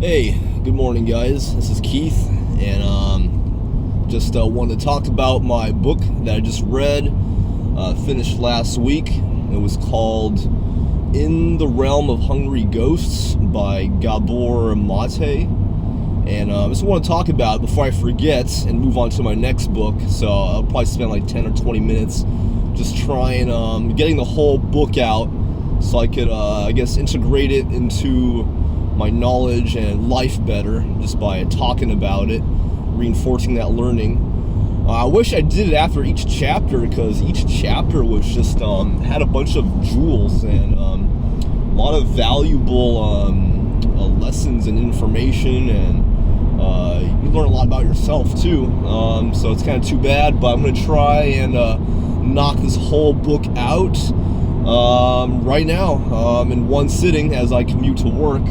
Hey, good morning, guys. This is Keith, and just wanted to talk about my book that I just read, finished last week. It was called In the Realm of Hungry Ghosts by Gabor Maté. And I just want to talk about it before I forget and move on to my next book. So I'll probably spend like 10 or 20 minutes just trying, getting the whole book out so I could, integrate it into my knowledge and life better just by talking about it, reinforcing that learning. I wish I did it after each chapter, because each chapter was just had a bunch of jewels and a lot of valuable lessons and information, and you learn a lot about yourself too. So it's kind of too bad, but I'm going to try and knock this whole book out right now in one sitting as I commute to work.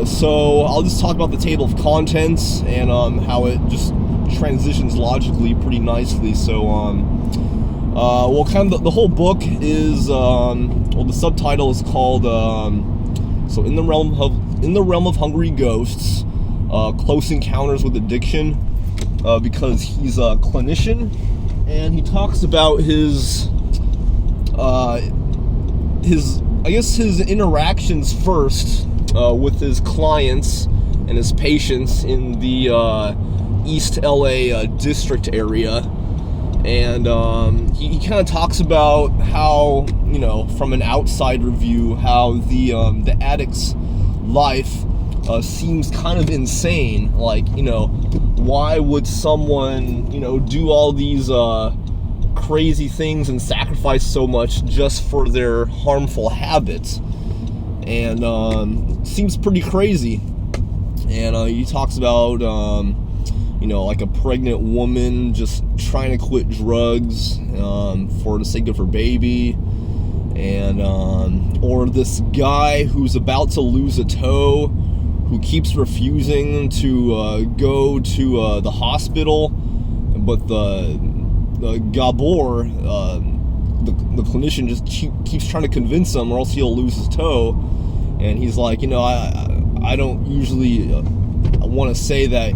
So I'll just talk about the table of contents and how it just transitions logically pretty nicely. So, kind of the whole book is the subtitle is called so in the realm of hungry ghosts, close encounters with addiction, because he's a clinician and he talks about his interactions first with his clients and his patients in the East LA district area. And he kind of talks about how, from an outsider view, how the addict's life seems kind of insane. Like, why would someone, do all these crazy things and sacrifice so much just for their harmful habits? And seems pretty crazy. And he talks about like a pregnant woman just trying to quit drugs for the sake of her baby, and or this guy who's about to lose a toe who keeps refusing to go to the hospital, but the Gabor, the clinician, just keeps trying to convince him, or else he'll lose his toe. And he's like, I don't usually want to say that,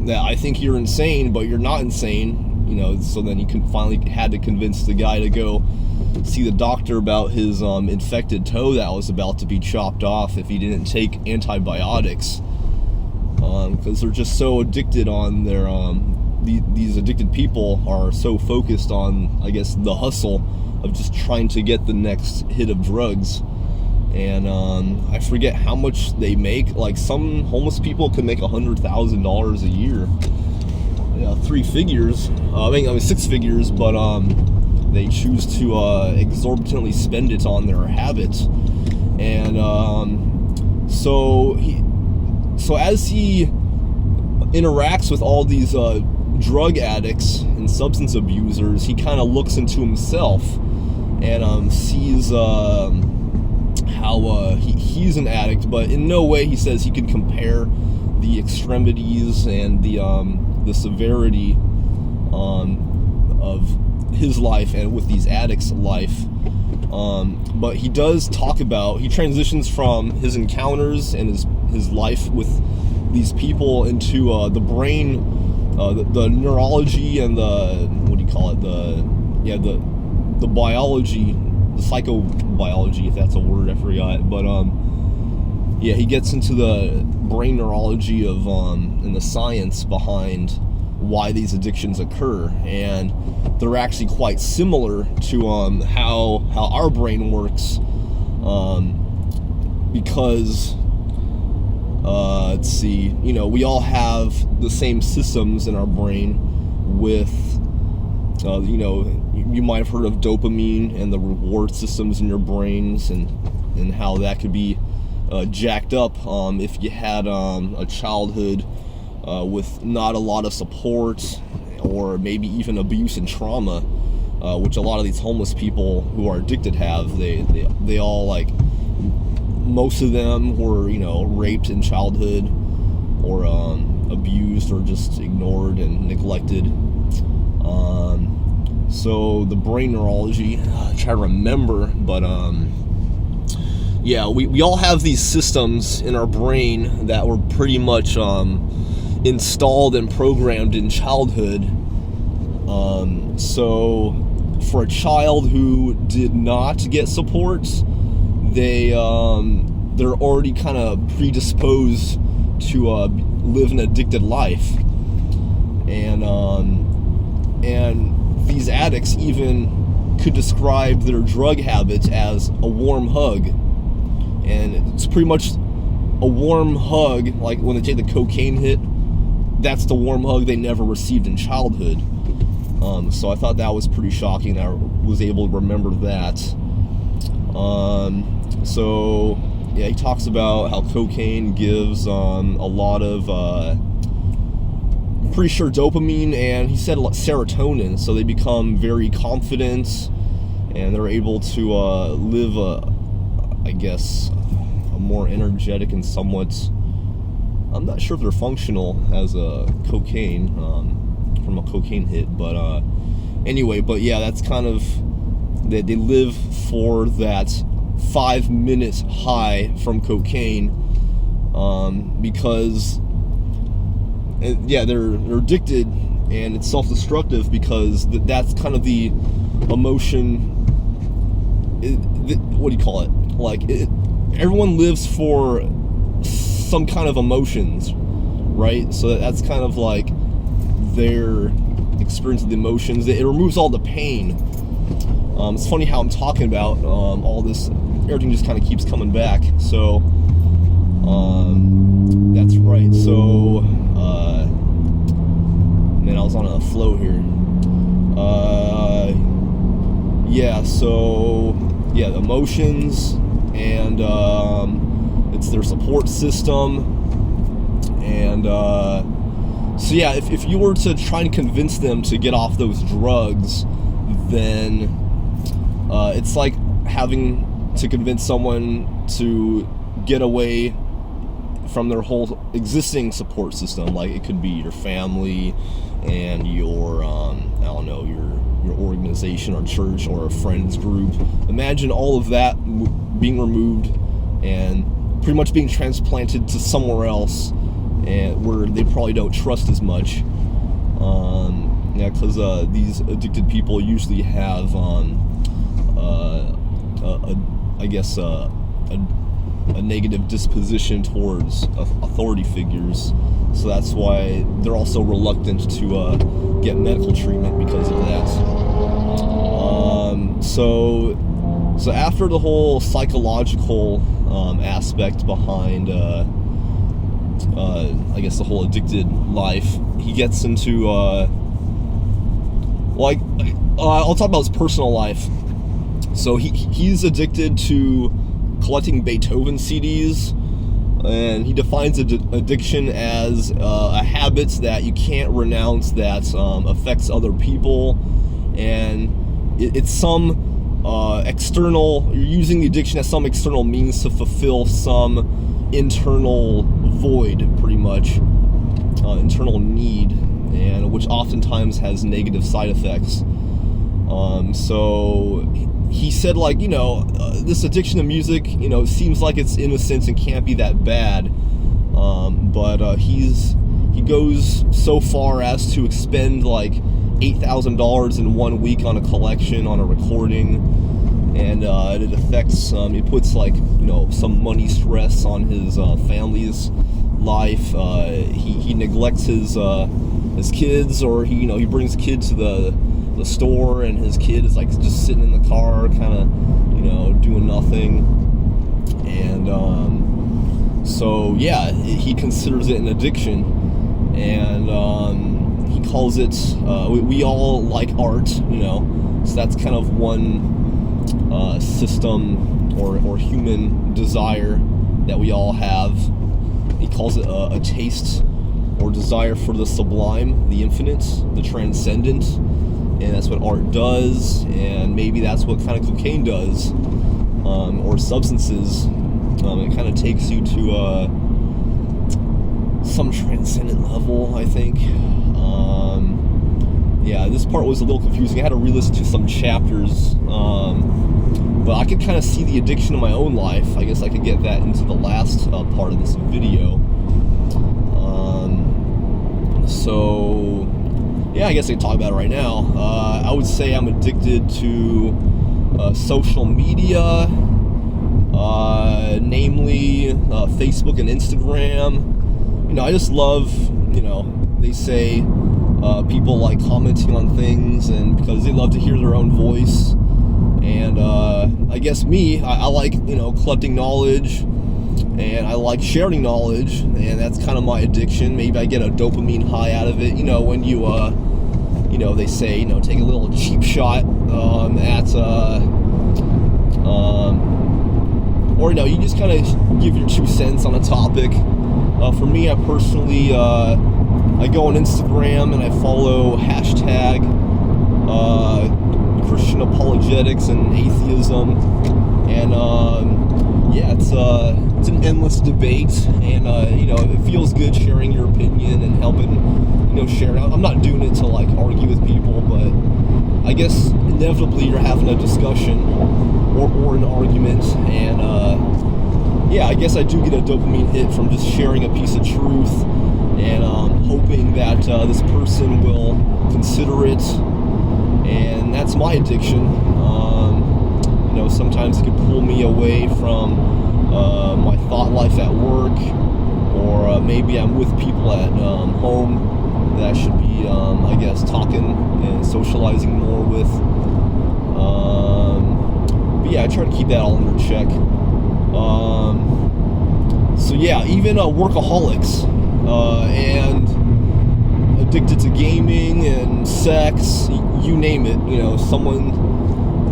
that I think you're insane, but you're not insane, So then he finally had to convince the guy to go see the doctor about his infected toe that was about to be chopped off if he didn't take antibiotics, because they're just so addicted on their these addicted people are so focused on, I guess, the hustle of just trying to get the next hit of drugs. And I forget how much they make. Like, some homeless people can make $100,000 a year. Yeah, 3 figures. I mean 6 figures, but they choose to exorbitantly spend it on their habits. And so as he interacts with all these drug addicts and substance abusers, he kind of looks into himself and sees how he's an addict, but in no way, he says, he can compare the extremities and the severity of his life and with these addicts' life. But he does talk about, he transitions from his encounters and his life with these people into the brain, the neurology and the biology, the psychobiology, if that's a word, I forgot. But he gets into the brain neurology of and the science behind why these addictions occur, and they're actually quite similar to how our brain works, because let's see, we all have the same systems in our brain with you might have heard of dopamine and the reward systems in your brains, and how that could be jacked up if you had a childhood with not a lot of support, or maybe even abuse and trauma, which a lot of these homeless people who are addicted have. They all, like, most of them were raped in childhood, or abused, or just ignored and neglected. So the brain neurology, I try to remember, but yeah, we all have these systems in our brain that were pretty much installed and programmed in childhood. So for a child who did not get support, they're already kind of predisposed to live an addicted life, and these addicts even could describe their drug habits as a warm hug, and it's pretty much a warm hug like when they take the cocaine hit. That's the warm hug they never received in childhood. So I thought that was pretty shocking. I was able to remember that. So yeah, he talks about how cocaine gives a lot of, I'm pretty sure dopamine, and he said serotonin. So they become very confident, and they're able to live I guess, a more energetic and somewhat, I'm not sure if they're functional as a cocaine, from a cocaine hit, but anyway, but yeah, that's kind of, they live for that 5 minutes high from cocaine, because yeah, they're addicted, and it's self-destructive because that's kind of the emotion, what do you call it, like everyone lives for some kind of emotions, right? So that's kind of like their experience of the emotions. It removes all the pain. It's funny how I'm talking about all this, everything just kind of keeps coming back. So that's right. So man, I was on a flow here. Yeah, so yeah, the emotions, and it's their support system, and so yeah, if you were to try and convince them to get off those drugs, then it's like having to convince someone to get away from their whole existing support system. Like, it could be your family and your I don't know, your organization or church or a friends group. Imagine all of that being removed and pretty much being transplanted to somewhere else, and where they probably don't trust as much. Yeah, because these addicted people usually have, I guess, a negative disposition towards authority figures. So that's why they're also reluctant to get medical treatment because of that. So after the whole psychological aspect behind, I guess, the whole addicted life, he gets into, I'll talk about his personal life. So he's addicted to collecting Beethoven CDs, and he defines addiction as a habit that you can't renounce that affects other people, and it's some external, you're using the addiction as some external means to fulfill some internal void, pretty much, internal need, and which oftentimes has negative side effects. So he said, like, this addiction to music, seems like it's innocent and can't be that bad, but he goes so far as to expend like $8,000 in 1 week on a collection, on a recording, and it affects, it puts like, some money stress on his family's life. He neglects his kids, or he brings kids to the store, and his kid is like just sitting in the car, kind of, doing nothing. And so yeah, he considers it an addiction, and he calls it, we all like art, so that's kind of one system or human desire that we all have. He calls it a taste or desire for the sublime, the infinite, the transcendent, and that's what art does, and maybe that's what kind of cocaine does, or substances. It kind of takes you to some transcendent level, I think. Yeah, this part was a little confusing. I had to re-listen to some chapters But I could kind of see the addiction in my own life. I guess I could get that into the last part of this video. So, yeah, I guess I can talk about it right now. I would say I'm addicted to social media, namely Facebook and Instagram. You know, I just love, you know, they say people like commenting on things, and because they love to hear their own voice. And I guess me, I like, you know, collecting knowledge, and I like sharing knowledge, and that's kind of my addiction. Maybe I get a dopamine high out of it. You know, when you, you know, they say, you know, take a little cheap shot at, or, you know, you just kind of give your 2 cents on a topic. For me, I personally, I go on Instagram and I follow hashtag Christian apologetics and atheism, and yeah, it's an endless debate, and you know, it feels good sharing your opinion and helping, you know, share. I'm not doing it to like argue with people, but I guess inevitably you're having a discussion or an argument, and yeah, I guess I do get a dopamine hit from just sharing a piece of truth, and hoping that this person will consider it. And that's my addiction. You know, sometimes it can pull me away from my thought life at work, or maybe I'm with people at home that I should be, I guess, talking and socializing more with. But yeah, I try to keep that all under check. So yeah, even workaholics and addicted to gaming and sex, you name it, you know,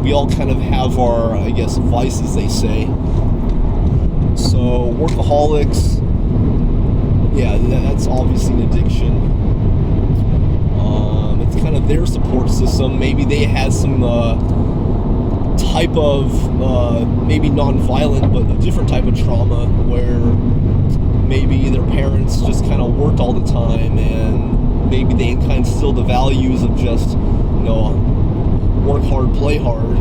we all kind of have our, I guess, vices, they say. So workaholics, yeah, that's obviously an addiction. It's kind of their support system. Maybe they had some type of, maybe non-violent, but a different type of trauma, where maybe their parents just kind of worked all the time, and maybe they kind of instill the values of just, you know, work hard, play hard,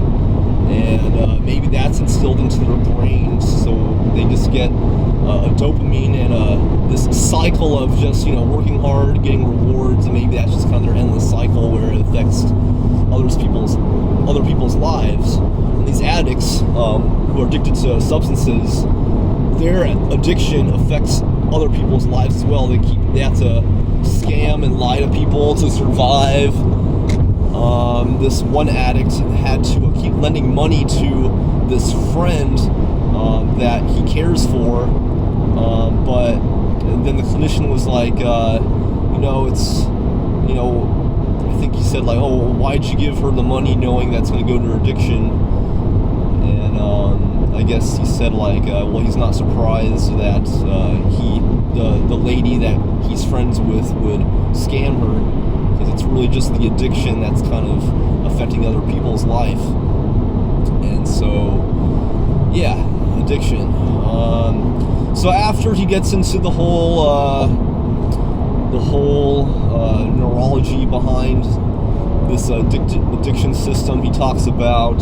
and maybe that's instilled into their brains, so they just get a dopamine and this cycle of just, you know, working hard, getting rewards, and maybe that's just kind of their endless cycle where it affects other people's lives. And these addicts who are addicted to substances, their addiction affects other people's lives as well. They have to scam and lie to people to survive. This one addict had to keep lending money to this friend that he cares for, but then the clinician was like, you know, it's, you know, I think he said like, oh, why'd you give her the money knowing that's going to go to her addiction? And I guess he said like, well, he's not surprised that the lady that he's friends with would scam her, because it's really just the addiction that's kind of affecting other people's life. And so, yeah, addiction. So after he gets into the whole neurology behind this addiction system, he talks about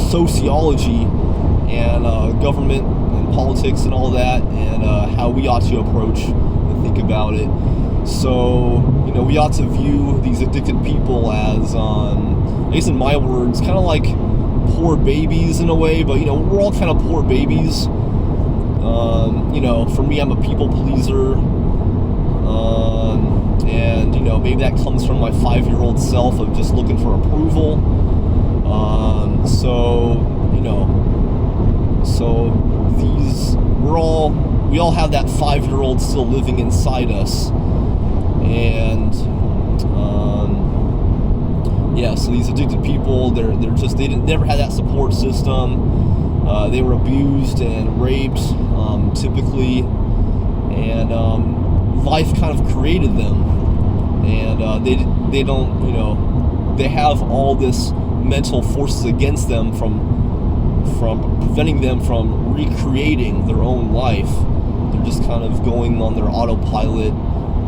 sociology and government and politics and all that, and how we ought to approach and think about it. So, you know, we ought to view these addicted people as, I guess in my words, kind of like poor babies in a way, but, you know, we're all kind of poor babies. You know, for me, I'm a people pleaser, and, you know, maybe that comes from my 5-year-old self of just looking for approval. So, you know, we all have that 5-year-old still living inside us, and yeah, so these addicted people, they never had that support system. They were abused and raped, typically, and life kind of created them, and they don't, you know, they have all this mental forces against them from preventing them from recreating their own life. They're just kind of going on their autopilot,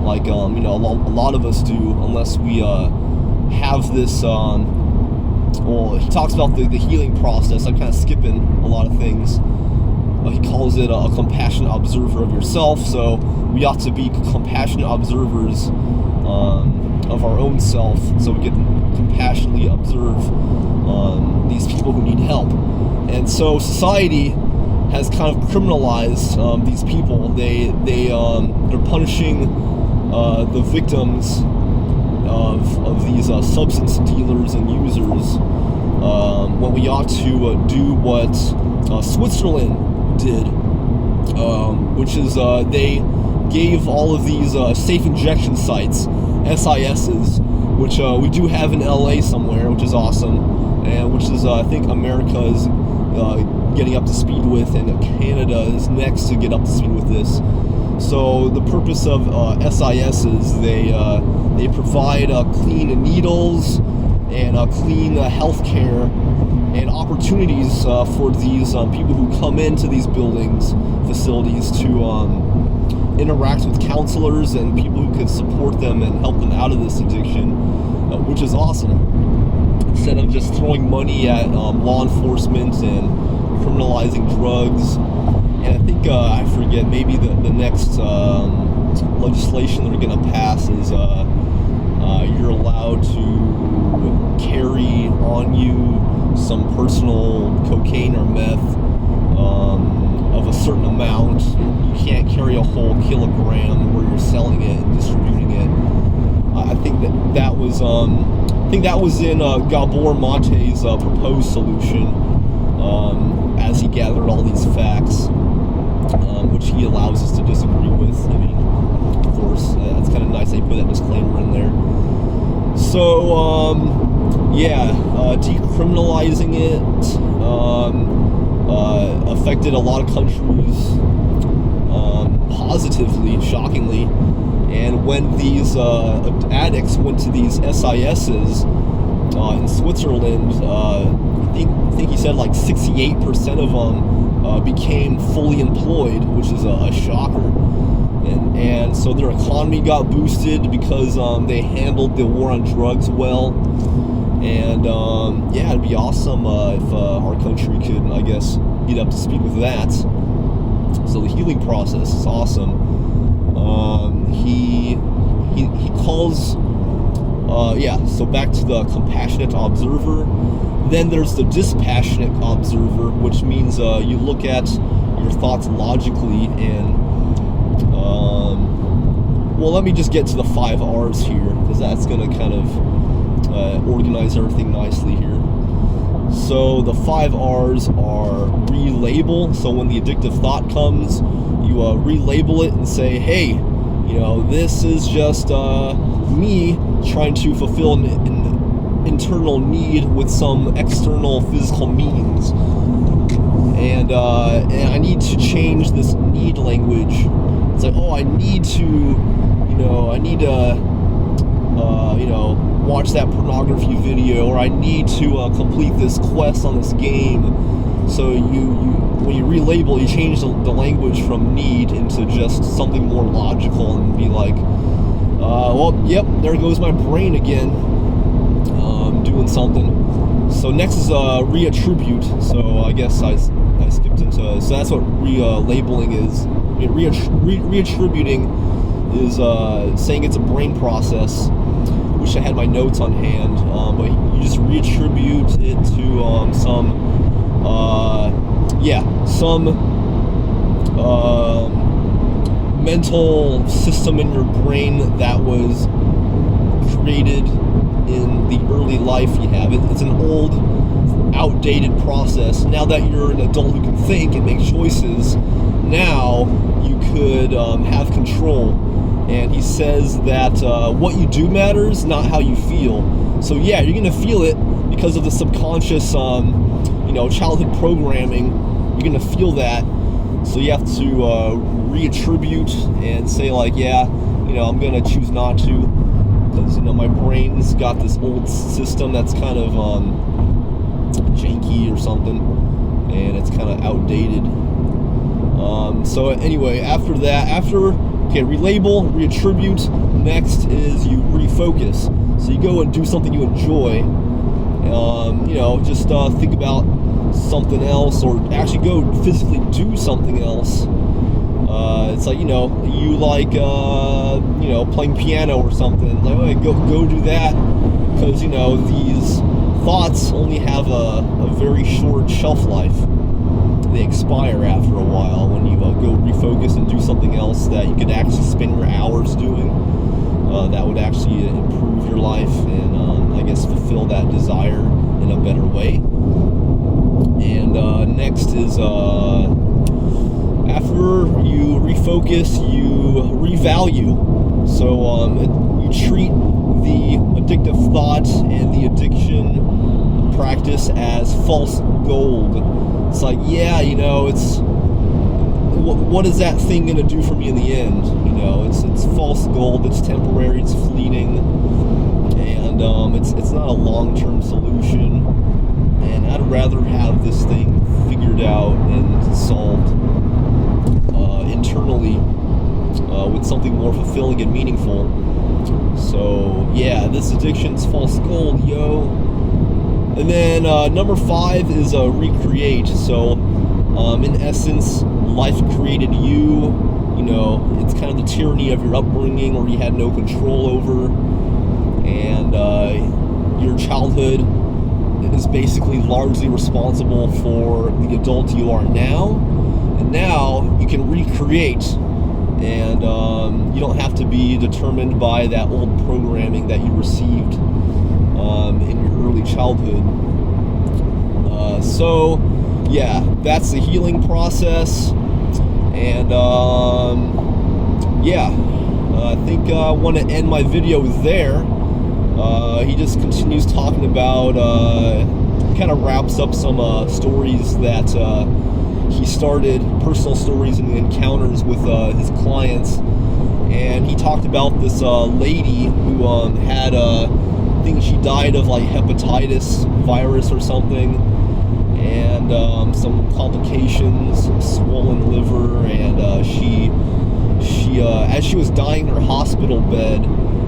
like you know, a lot of us do, unless we have this well, he talks about the healing process. I'm kind of skipping a lot of things. He calls it a compassionate observer of yourself. So we ought to be compassionate observers of our own self, so we can compassionately observe these people who need help. And so society has kind of criminalized these people. They're punishing the victims of these substance dealers and users, when we ought to do what Switzerland did, which is they gave all of these safe injection sites, SISs, which we do have in LA somewhere, which is awesome, and which is I think America is getting up to speed with, and Canada is next to get up to speed with this. So the purpose of SIS is they provide clean needles and clean health care and opportunities for these people who come into these buildings, facilities, to interact with counselors and people who could support them and help them out of this addiction, which is awesome. Instead of just throwing money at law enforcement and criminalizing drugs. And I think, I forget, maybe the next legislation they're going to pass is you're allowed to carry on you some personal cocaine or meth of a certain amount. You can't carry a whole kilogram where you're selling it and distributing it. I think that was in Gabor Maté's proposed solution, as he gathered all these facts, which he allows us to disagree with. I mean, of course, it's kind of nice they put that disclaimer in there. So, decriminalizing it affected a lot of countries positively, shockingly. And when these addicts went to these SISs in Switzerland, I think he said like 68% of them became fully employed, which is a shocker. And so their economy got boosted because they handled the war on drugs well. And it'd be awesome if our country could, I guess, get up to speed with that. So the healing process is awesome. He calls, so back to the compassionate observer. Then there's the dispassionate observer, which means you look at your thoughts logically and, let me just get to the 5 R's here, because that's going to kind of organize everything nicely here. So the 5 R's are relabel. So when the addictive thought comes, you relabel it and say, hey, this is just me trying to fulfill an internal need with some external physical means, and I need to change this need language. It's like, I need to watch that pornography video, or I need to complete this quest on this game. So when you relabel, you change the language from need into just something more logical, and be like, there goes my brain again, doing something. So next is reattribute. So I guess I skipped into, so that's what relabeling is. Reattributing is saying it's a brain process. Wish I had my notes on hand, but you just reattribute it to some mental system in your brain that was created in the early life you have. It's an old, outdated process. Now that you're an adult who can think and make choices, now you could have control. And he says that what you do matters, not how you feel. So you're going to feel it because of the subconscious, childhood programming. You're going to feel that. So you have to reattribute and say like, I'm going to choose not to, because my brain's got this old system that's kind of janky or something, and it's kind of outdated. So anyway, after relabel, reattribute. Next is you refocus. So you go and do something you enjoy, Just think about something else, or actually go physically do something else. It's like, you like, playing piano or something. Like, okay, go do that, because, these thoughts only have a very short shelf life. They expire after a while when you go refocus and do something else that you could actually spend your hours doing. That would actually improve your life and, I guess, fulfill that desire in a better way. And next is, after you refocus, you revalue. So you treat the addictive thought and the addiction practice as false gold. It's like, it's what is that thing going to do for me in the end? It's false gold. It's temporary. It's fleeting, and it's not a long-term solution. And I'd rather have this thing figured out and solved internally with something more fulfilling and meaningful. So yeah, this addiction's false gold, yo. And then number 5 is recreate. So in essence, life created you. It's kind of the tyranny of your upbringing, or you had no control over, and your childhood is basically largely responsible for the adult you are now. And now you can recreate, and you don't have to be determined by that old programming that you received in your early childhood. So yeah, that's the healing process. And I think I want to end my video there. He just continues talking about, kind of wraps up some stories that he started, personal stories and encounters with his clients. And he talked about this lady who had, I think she died of like hepatitis virus or something, and some complications, swollen liver, and she as she was dying in her hospital bed,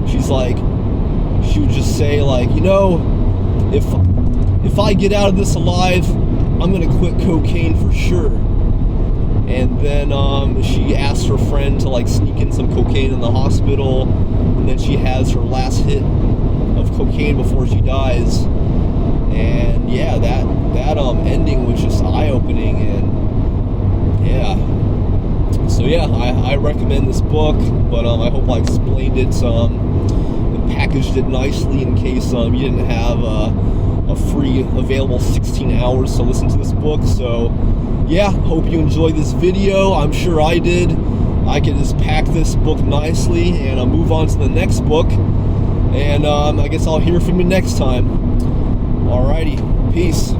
she would just say, like, if I get out of this alive, I'm gonna quit cocaine for sure. And then she asked her friend to like sneak in some cocaine in the hospital, and then she has her last hit of cocaine before she dies. And yeah, that ending was just eye-opening. And yeah, so yeah, I recommend this book, but I hope I explained it and packaged it nicely in case you didn't have a free available 16 hours to listen to this book. So yeah, hope you enjoyed this video. I'm sure I did. I can just pack this book nicely and move on to the next book. And I guess I'll hear from you next time. Alrighty, peace.